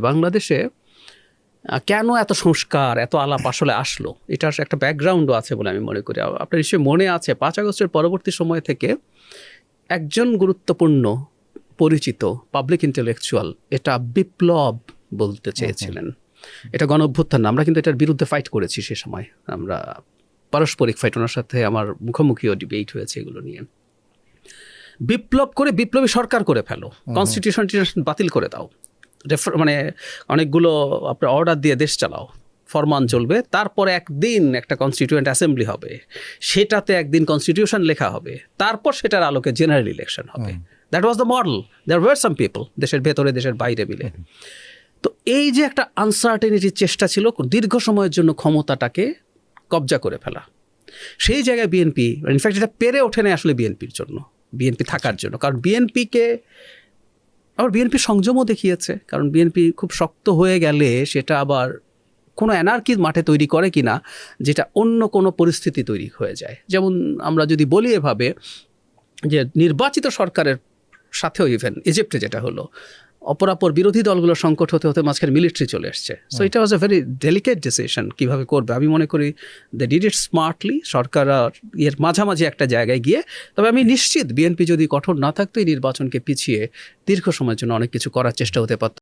বাংলাদেশে কেন এত সংস্কার এত আলাপ আসলে আসলো, এটার একটা ব্যাকগ্রাউন্ডও আছে বলে আমি মনে করি। আপনার নিশ্চয়ই মনে আছে 5 আগস্টের পরবর্তী সময় থেকে একজন গুরুত্বপূর্ণ পরিচিত পাবলিক ইন্টেলেকচুয়াল এটা বিপ্লব বলতে চেয়েছিলেন। এটা গণ অভ্যুত্থান না, আমরা কিন্তু এটার বিরুদ্ধে ফাইট করেছি সে সময়। আমরা পারস্পরিক ফাইট, ওনার সাথে আমার মুখোমুখিও ডিবেট হয়েছে এগুলো নিয়ে। বিপ্লব করে বিপ্লবী সরকার করে ফেলো, কনস্টিটিউশন বাতিল করে দাও, মানে অনেকগুলো আপনার অর্ডার দিয়ে দেশ চালাও, ফরমান চলবে, তারপরে একদিন একটা কনস্টিটিউয়েন্ট অ্যাসেম্বলি হবে, সেটাতে একদিন কনস্টিটিউশন লেখা হবে, তারপর সেটার আলোকে জেনারেল ইলেকশন হবে। That was the model. There were some people, দেশের ভেতরে দেশের বাইরে মিলে। তো এই যে একটা আনসার্টেনিটির চেষ্টা ছিল দীর্ঘ সময়ের জন্য ক্ষমতাটাকে কবজা করে ফেলা, সেই জায়গায় বিএনপি ইনফ্যাক্ট এটা পেরে ওঠে না আসলে বিএনপির জন্য, বিএনপি থাকার জন্য। কারণ বিএনপিকে আবার বিএনপি সংযমও দেখিয়েছে, কারণ বিএনপি খুব শক্ত হয়ে গেলে সেটা আবার কোনো অ্যানার্কি মাঠে তৈরি করে কিনা, যেটা অন্য কোনো পরিস্থিতি তৈরি হয়ে যায়। যেমন আমরা যদি বলি এভাবে যে নির্বাচিত সরকারের সাথেও ইভেন ইজিপ্টে যেটা হলো, অপরাপর বিরোধী দলগুলোর সংকট হতে হতে মাঝখানে মিলিটারি চলে এসছে। সো এটা ওয়াজ এ ভেরি ডেলিকেট ডিসিশন কীভাবে করবে। আমি মনে করি দে ডিড ইট স্মার্টলি, সরকার এর মাঝামাঝি একটা জায়গায় গিয়ে। তবে আমি নিশ্চিত বিএনপি যদি কঠোর না থাকতো এই নির্বাচনকে পিছিয়ে দীর্ঘ সময়ের জন্য অনেক কিছু করার চেষ্টা হতে পারত।